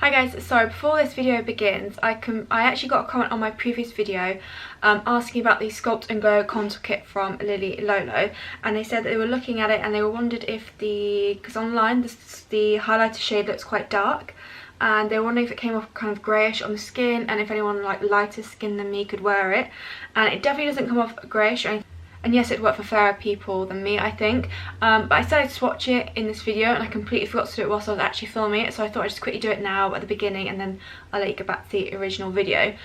Hi guys, sorry, before this video begins, I actually got a comment on my previous video asking about the Sculpt and Glow contour kit from Lily Lolo, and they said that they were looking at it and they were wondered if because online the highlighter shade looks quite dark, and they were wondering if it came off kind of greyish on the skin and if anyone like lighter skin than me could wear it. And it definitely doesn't come off greyish or anything. And yes, it'd work for fairer people than me, I think. But I decided to swatch it in this video and I completely forgot to do it whilst I was actually filming it. So I thought I'd just quickly do it now at the beginning and then I'll let you go back to the original video.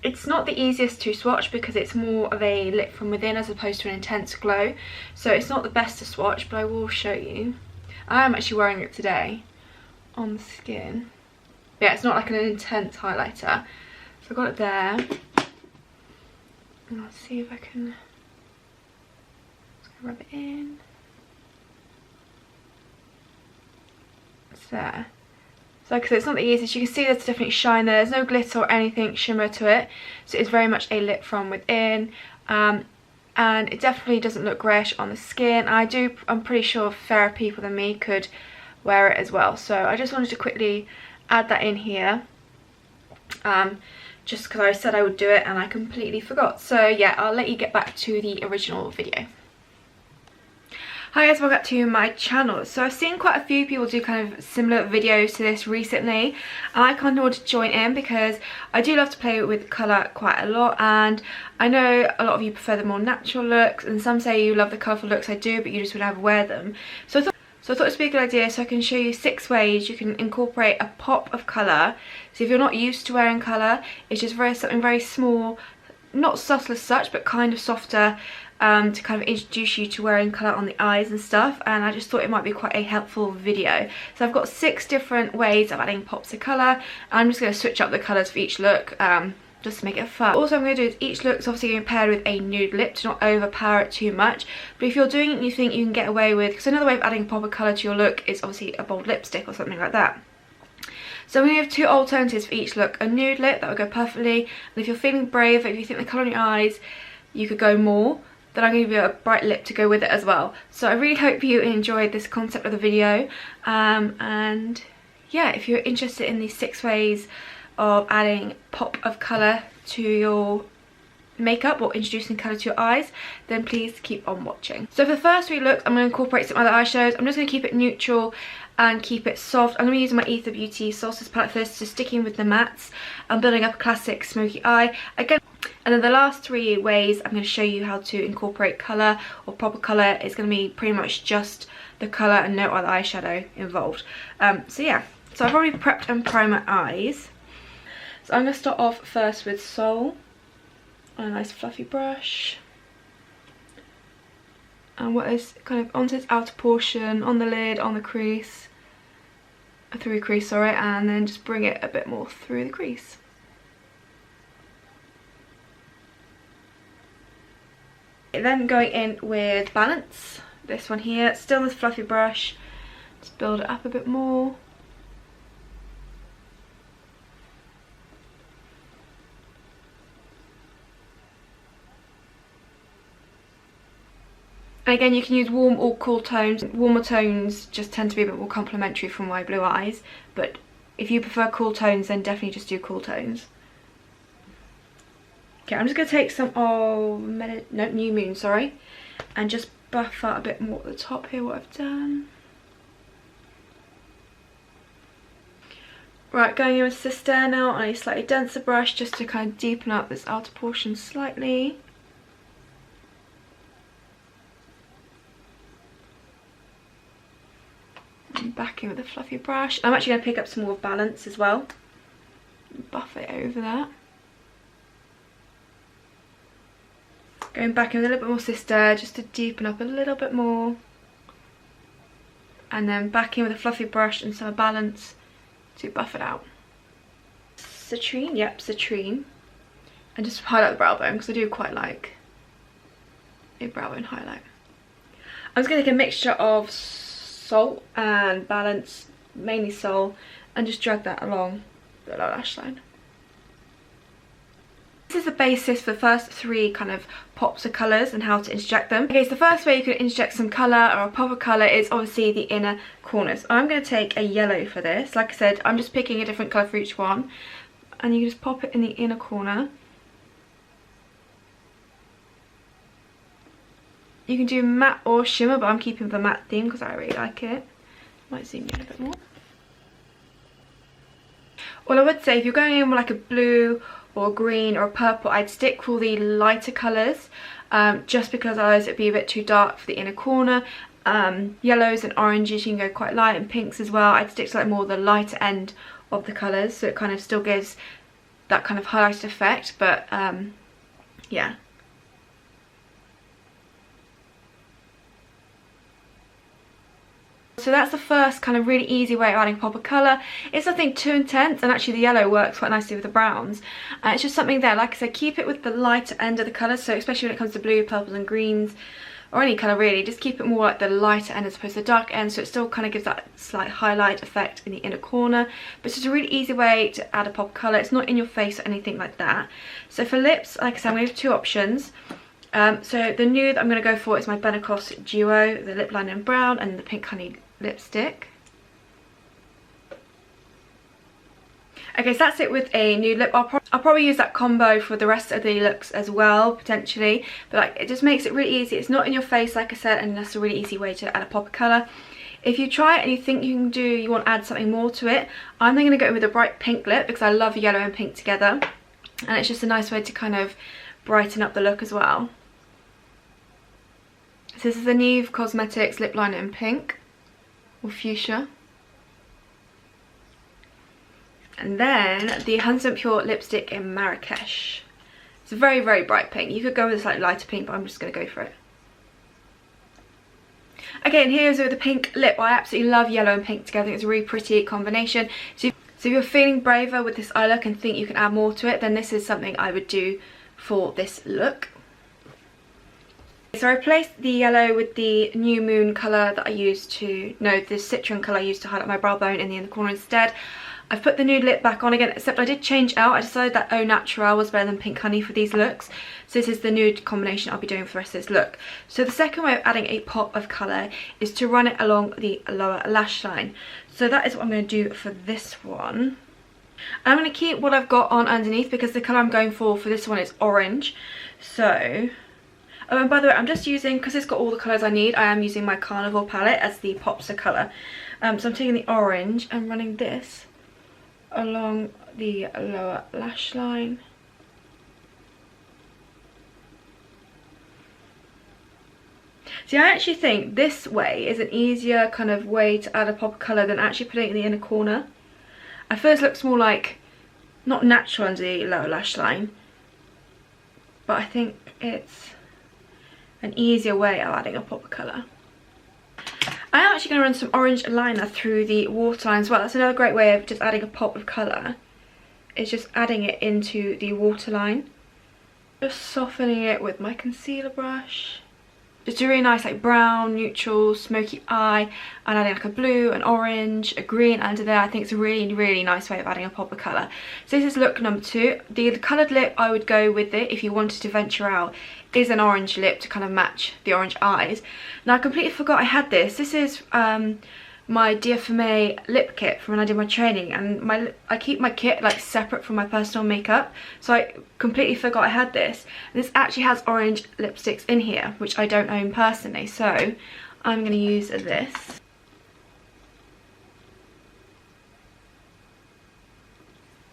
It's not the easiest to swatch because it's more of a lit from within as opposed to an intense glow. So it's not the best to swatch, but I will show you. I am actually wearing it today on the skin. Yeah, it's not like an intense highlighter. So I've got it there. And I'll see if I can rub it in. It's there. So like I said, it's not the easiest. You can see there's definitely shine there. There's no glitter or anything shimmer to it. So it's very much a lit from within. And it definitely doesn't look greyish on the skin. I'm pretty sure fairer people than me could wear it as well. So I just wanted to quickly add that in here. Just because I said I would do it and I completely forgot. So yeah, I'll let you get back to the original video. Hi guys, welcome back to my channel. So I've seen quite a few people do kind of similar videos to this recently, and I kind of want to join in because I do love to play with colour quite a lot, and I know a lot of you prefer the more natural looks and some say you love the colourful looks. I do, but you just would never wear them. So I thought it would be a good idea so I can show you 6 ways you can incorporate a pop of colour. So if you're not used to wearing colour, it's just something very small, not subtle as such, but kind of softer, to kind of introduce you to wearing colour on the eyes and stuff, and I just thought it might be quite a helpful video. So I've got 6 different ways of adding pops of colour. I'm just going to switch up the colours for each look just to make it fun. Also I'm going to do is each look's obviously going to be paired with a nude lip to not overpower it too much, but if you're doing it and you think you can get away with, because another way of adding a pop of colour to your look is obviously a bold lipstick or something like that. So I'm going to have 2 alternatives for each look. A nude lip, that would go perfectly, and if you're feeling brave, if you think the colour on your eyes, you could go more, then I'm going to give you a bright lip to go with it as well. So I really hope you enjoyed this concept of the video, and yeah, if you're interested in these 6 ways of adding pop of colour to your makeup or introducing colour to your eyes, then please keep on watching. So for the first 3 looks, I'm going to incorporate some other eyeshadows. I'm just going to keep it neutral and keep it soft. I'm going to be using my Ether Beauty Solstice palette for this, just sticking with the mattes. I'm building up a classic smoky eye. Again, and then the last 3 ways I'm going to show you how to incorporate colour or proper colour is going to be pretty much just the colour and no other eyeshadow involved. So yeah, so I've already prepped and primed my eyes. So I'm going to start off first with Soul on a nice fluffy brush. And what is kind of onto its outer portion, on the lid, on the crease, through the crease, sorry, and then just bring it a bit more through the crease. Then going in with Balance, this one here, still this fluffy brush, just build it up a bit more. And again, you can use warm or cool tones. Warmer tones just tend to be a bit more complementary from my blue eyes, but if you prefer cool tones, then definitely just do cool tones. Okay, I'm just going to take some of New Moon, sorry, and just buff out a bit more at the top here, what I've done. Right, going in with Sister now on a slightly denser brush, just to kind of deepen up this outer portion slightly. And back in with a fluffy brush. I'm actually going to pick up some more Balance as well. Buff it over that. Going back in with a little bit more Sister, just to deepen up a little bit more. And then back in with a fluffy brush and some Balance to buff it out. Citrine, yep, Citrine. And just highlight the brow bone, because I do quite like a brow bone highlight. I'm just going to take a mixture of Soul and Balance, mainly Soul, and just drag that along the lower lash line. This is the basis for the first 3 kind of pops of colours and how to interject them. Okay, so the first way you can interject some colour or a pop of colour is obviously the inner corners. I'm going to take a yellow for this. Like I said, I'm just picking a different colour for each one. And you just pop it in the inner corner. You can do matte or shimmer, but I'm keeping the matte theme because I really like it. Might zoom in a bit more. Well, I would say if you're going in with like a blue or green or a purple, I'd stick for the lighter colours, just because otherwise it'd be a bit too dark for the inner corner. Yellows and oranges, you can go quite light, and pinks as well. I'd stick to like more the lighter end of the colours, so it kind of still gives that kind of highlighted effect, but yeah. So that's the first kind of really easy way of adding a pop of colour. It's nothing too intense, and actually the yellow works quite nicely with the browns. It's just something there, like I said, keep it with the lighter end of the colours, so especially when it comes to blue, purples and greens, or any colour really, just keep it more like the lighter end as opposed to the dark end, so it still kind of gives that slight highlight effect in the inner corner. But it's just a really easy way to add a pop of colour. It's not in your face or anything like that. So for lips, like I said, I'm going to have 2 options. So the nude that I'm going to go for is my Benacos Duo, the lip liner in brown and the pink honey lipstick. Okay, so that's it with a nude lip. I'll probably use that combo for the rest of the looks as well, potentially. But like, it just makes it really easy. It's not in your face, like I said, and that's a really easy way to add a pop of colour. If you try it and you think you want to add something more to it, I'm then going to go with a bright pink lip because I love yellow and pink together. And it's just a nice way to kind of brighten up the look as well. So this is the Neve Cosmetics lip liner in pink, or fuchsia. And then the 100% Pure lipstick in Marrakesh. It's a very, very bright pink. You could go with a slightly lighter pink, but I'm just going to go for it. Okay, and here's with the pink lip. I absolutely love yellow and pink together. It's a really pretty combination. So if you're feeling braver with this eye look and think you can add more to it, then this is something I would do for this look. So I replaced the yellow with the New Moon colour that I used to, no, the Citron colour I used to highlight my brow bone in the inner corner instead. I've put the nude lip back on again, except I did change out. I decided that Au Naturel was better than Pink Honey for these looks. So this is the nude combination I'll be doing for the rest of this look. So the second way of adding a pop of colour is to run it along the lower lash line. So that is what I'm going to do for this one. I'm going to keep what I've got on underneath because the colour I'm going for this one is orange. So... oh, and by the way, I'm just using, because it's got all the colours I need, I am using my Carnival palette as the pops of colour. So I'm taking the orange and running this along the lower lash line. See, I actually think this way is an easier kind of way to add a pop of colour than actually putting it in the inner corner. At first it looks more like, not natural under the lower lash line, but I think it's an easier way of adding a pop of colour. I am actually going to run some orange liner through the waterline as well. That's another great way of just adding a pop of colour. It's just adding it into the waterline. Just softening it with my concealer brush. Just a really nice like brown, neutral, smoky eye, and adding like a blue, an orange, a green under there. I think it's a really, really nice way of adding a pop of colour. So this is look number 2. The coloured lip I would go with it if you wanted to venture out is an orange lip to kind of match the orange eyes. Now I completely forgot I had this. This is my Dear For May lip kit from when I did my training, and I keep my kit like separate from my personal makeup, so I completely forgot I had this. And this actually has orange lipsticks in here, which I don't own personally, so I'm going to use this.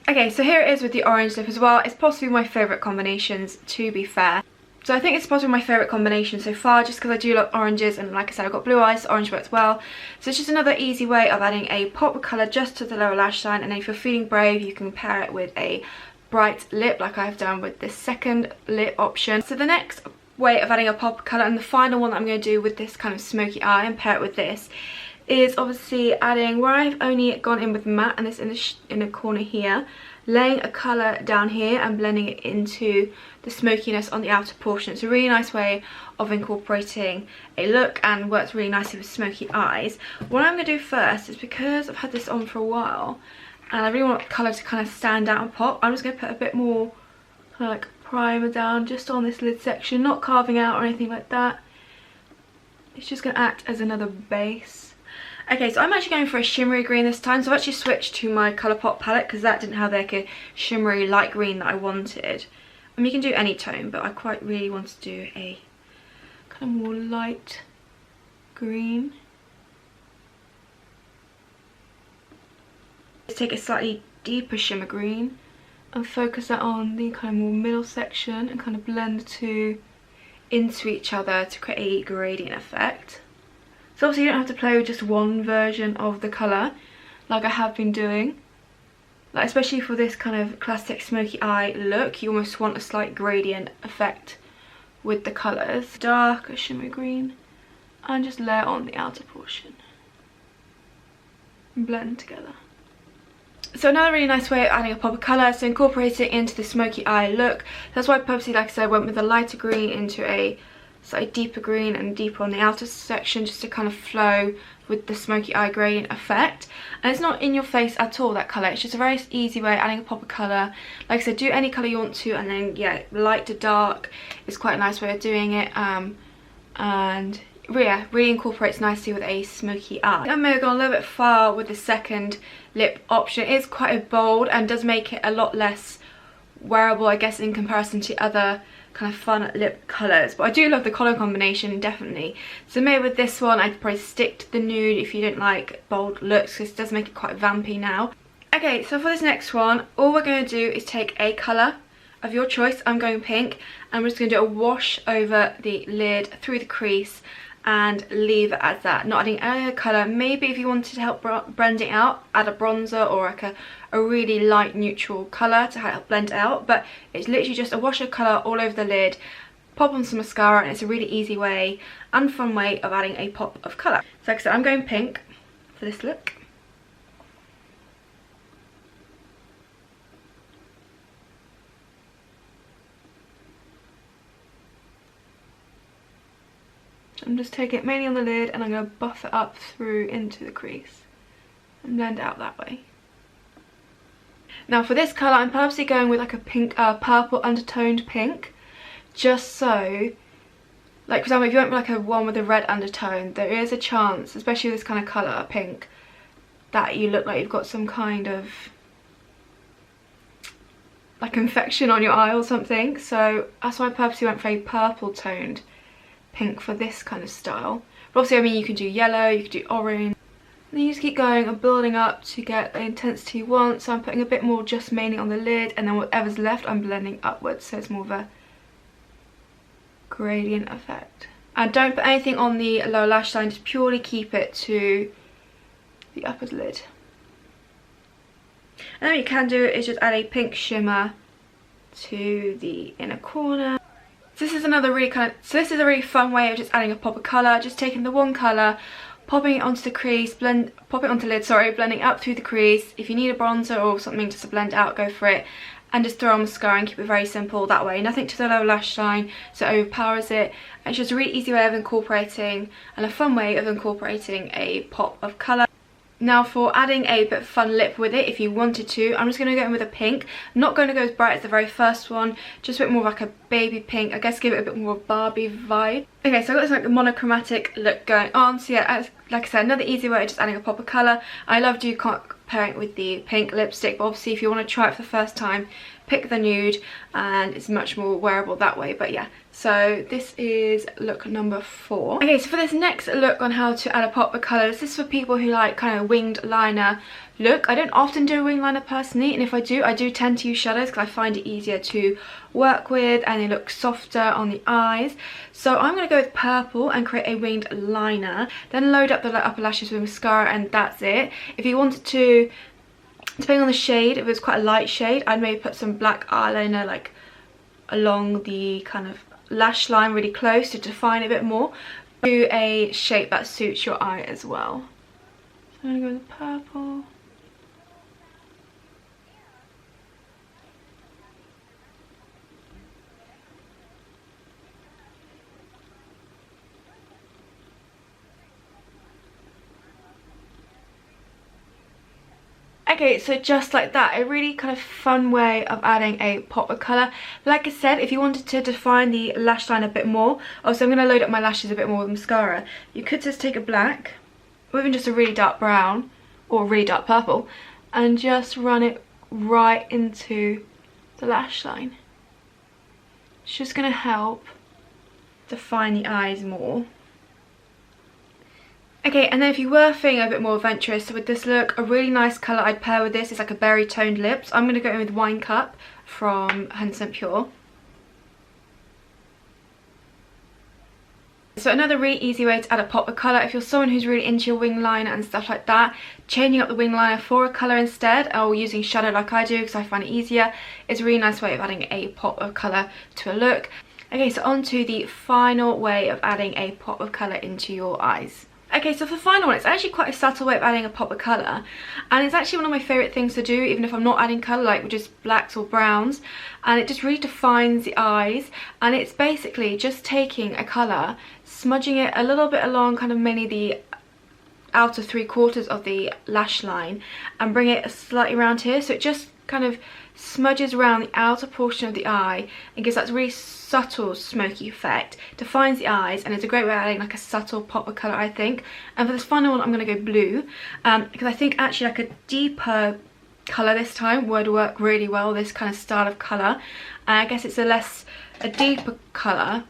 Okay, so here it is with the orange lip as well. It's possibly my favourite combinations, to be fair. So I think it's possibly my favourite combination so far, just because I do love oranges, and like I said, I've got blue eyes, so orange works well. So it's just another easy way of adding a pop of colour just to the lower lash line, and then if you're feeling brave, you can pair it with a bright lip like I've done with this second lip option. So the next way of adding a pop of colour, and the final one that I'm going to do with this kind of smoky eye and pair it with this, is obviously adding, where I've only gone in with matte and this in the corner here, laying a colour down here and blending it into the smokiness on the outer portion. It's a really nice way of incorporating a look and works really nicely with smoky eyes. What I'm going to do first is, because I've had this on for a while and I really want the colour to kind of stand out and pop, I'm just going to put a bit more kind of like primer down just on this lid section, not carving out or anything like that. It's just going to act as another base. Okay, so I'm actually going for a shimmery green this time. So I've actually switched to my Colourpop palette because that didn't have like a shimmery light green that I wanted. I mean, you can do any tone, but I quite really want to do a kind of more light green. Let's take a slightly deeper shimmer green and focus that on the kind of more middle section and kind of blend the two into each other to create a gradient effect. So obviously you don't have to play with just one version of the colour like I have been doing. Like especially for this kind of classic smoky eye look, you almost want a slight gradient effect with the colours. Darker shimmer green and just layer on the outer portion and blend together. So another really nice way of adding a pop of colour, so incorporating it into the smoky eye look. That's why I purposely, like I said, went with a lighter green into a slightly deeper green and deeper on the outer section, just to kind of flow with the smoky eye gradient effect. And it's not in your face at all, that colour. It's just a very easy way of adding a pop of colour. Like I said, do any colour you want to, and then yeah, light to dark is quite a nice way of doing it. And yeah, really incorporates nicely with a smoky eye. I may have gone a little bit far with the second lip option. It is quite a bold and does make it a lot less wearable, I guess, in comparison to other kind of fun lip colours. But I do love the colour combination, definitely. So maybe with this one I'd probably stick to the nude if you don't like bold looks, because it does make it quite vampy now. Okay, so for this next one, all we're going to do is take a colour of your choice. I'm going pink, and we're just going to do a wash over the lid through the crease and leave it as that, not adding any other colour. Maybe if you wanted to help blend it out, add a bronzer or like a really light neutral colour to help blend it out, but it's literally just a wash of colour all over the lid, pop on some mascara, and it's a really easy way and fun way of adding a pop of colour. So like I said, I'm going pink for this look. I'm just taking it mainly on the lid, and I'm going to buff it up through into the crease and blend it out that way. Now for this colour, I'm purposely going with like a pink, purple undertoned pink, just so, like for example, if you went with like a one with a red undertone, there is a chance, especially with this kind of colour, pink, that you look like you've got some kind of like infection on your eye or something. So that's why I purposely went for a purple toned pink for this kind of style. But obviously, I mean, you can do yellow, you can do orange, and then you just keep going and building up to get the intensity you want. So I'm putting a bit more just mainly on the lid, and then whatever's left I'm blending upwards, so it's more of a gradient effect. And don't put anything on the lower lash line, just purely keep it to the upper lid. And then what you can do is just add a pink shimmer to the inner corner. So this is another really this is a really fun way of just adding a pop of colour, just taking the one colour, popping it onto the crease, popping it onto the lid, sorry, blending up through the crease. If you need a bronzer or something just to blend out, go for it. And just throw on mascara and keep it very simple that way. Nothing to the lower lash line so it overpowers it. It's just a really easy way of incorporating, and a fun way of incorporating a pop of colour. Now for adding a bit of fun lip with it, if you wanted to, I'm just going to go in with a pink. I'm not going to go as bright as the very first one, just a bit more like a baby pink, I guess, give it a bit more Barbie vibe. Okay, so I've got this like monochromatic look going on. So yeah, like I said, another easy way of just adding a pop of colour. I love comparing it with the pink lipstick, but obviously if you want to try it for the first time, pick the nude, and it's much more wearable that way. But yeah, so this is look number 4. Okay, so for this next look on how to add a pop of colour, this is for people who like kind of winged liner look. I don't often do a wing liner personally, and if I do tend to use shadows because I find it easier to work with and they look softer on the eyes. So I'm going to go with purple and create a winged liner, then load up the upper lashes with mascara, and that's it. If you wanted to, depending on the shade, if it was quite a light shade, I'd maybe put some black eyeliner like along the kind of lash line really close to define it a bit more. Do a shape that suits your eye as well. So I'm going to go with the purple. Okay, so just like that, a really kind of fun way of adding a pop of colour. Like I said, if you wanted to define the lash line a bit more, also I'm going to load up my lashes a bit more with mascara, you could just take a black, or even just a really dark brown, or really dark purple, and just run it right into the lash line. It's just going to help define the eyes more. Okay, and then if you were feeling a bit more adventurous, so with this look, a really nice colour I'd pair with this is like a berry toned lips. I'm going to go in with Wine Cup from 100% Pure. So another really easy way to add a pop of colour, if you're someone who's really into your wing liner and stuff like that, changing up the wing liner for a colour instead, or using shadow like I do because I find it easier, is a really nice way of adding a pop of colour to a look. Okay, so on to the final way of adding a pop of colour into your eyes. Okay, so for the final one, it's actually quite a subtle way of adding a pop of colour, and it's actually one of my favourite things to do even if I'm not adding colour, like with just blacks or browns, and it just really defines the eyes. And it's basically just taking a colour, smudging it a little bit along kind of mainly the outer 3/4 of the lash line, and bring it slightly around here, so it just kind of smudges around the outer portion of the eye and gives that really subtle smoky effect, defines the eyes, and it's a great way of adding like a subtle pop of colour, I think. And for this final one I'm going to go blue, because I think actually like a deeper colour this time would work really well, this kind of style of colour. And I guess it's a deeper colour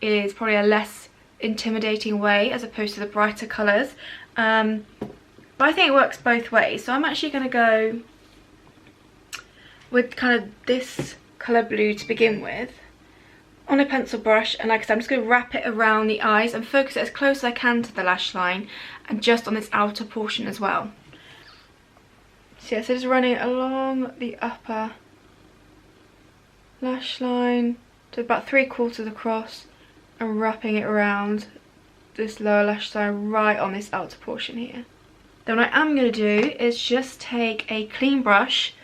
is probably a less intimidating way as opposed to the brighter colours, but I think it works both ways. So I'm actually going to go with kind of this colour blue to begin with on a pencil brush, and like I said, I'm just going to wrap it around the eyes and focus it as close as I can to the lash line and just on this outer portion as well. So yeah, so just running it along the upper lash line to about 3/4 across and wrapping it around this lower lash line right on this outer portion here. Then what I am going to do is just take a clean brush,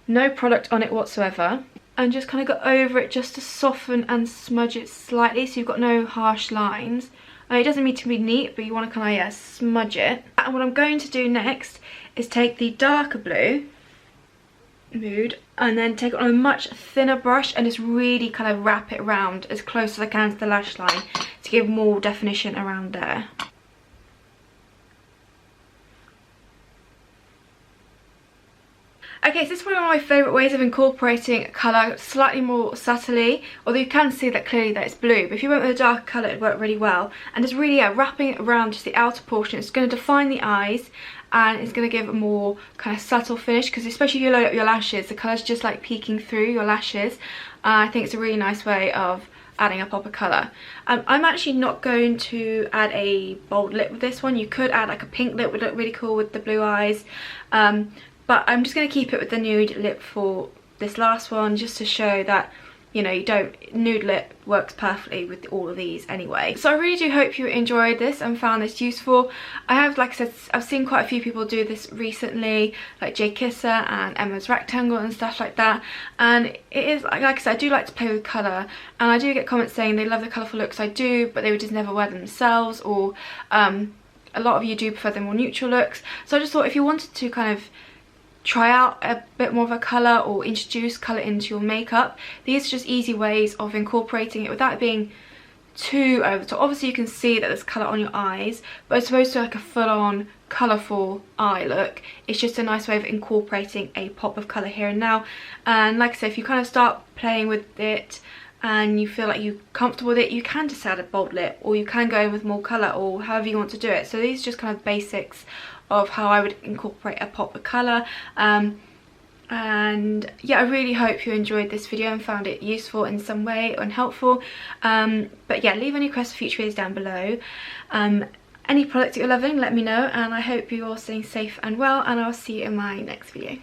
no product on it whatsoever, and just kind of go over it just to soften and smudge it slightly so you've got no harsh lines. It doesn't need to be neat, but you want to kind of smudge it. And what I'm going to do next is take the darker blue mood and then take it on a much thinner brush and just really kind of wrap it around as close as I can to the lash line to give more definition around there. Okay, so this is probably one of my favourite ways of incorporating colour slightly more subtly, although you can see that clearly that it's blue, but if you went with a darker colour it would work really well. And just really wrapping it around just the outer portion, it's going to define the eyes and it's going to give a more kind of subtle finish, because especially if you load up your lashes, the colour's just like peeking through your lashes. I think it's a really nice way of adding a pop of colour. I'm actually not going to add a bold lip with this one. You could add like a pink lip, would look really cool with the blue eyes. But I'm just going to keep it with the nude lip for this last one, just to show that, you know, nude lip works perfectly with all of these anyway. So I really do hope you enjoyed this and found this useful. I have, like I said, I've seen quite a few people do this recently, like Jay Kisser and Emma's Rectangle and stuff like that. And it is, like I said, I do like to play with colour, and I do get comments saying they love the colourful looks I do, but they would just never wear them themselves, or a lot of you do prefer the more neutral looks. So I just thought if you wanted to kind of try out a bit more of a colour or introduce colour into your makeup, these are just easy ways of incorporating it without it being too over the top. Obviously you can see that there's colour on your eyes, but as opposed to like a full-on colourful eye look, it's just a nice way of incorporating a pop of colour here and now. And like I said, if you kind of start playing with it and you feel like you're comfortable with it, you can just add a bold lip, or you can go in with more colour, or however you want to do it. So these are just kind of basics of how I would incorporate a pop of colour. And yeah, I really hope you enjoyed this video and found it useful in some way and helpful. But yeah, leave any requests for future videos down below. Any products that you're loving, let me know, and I hope you're all staying safe and well, and I'll see you in my next video.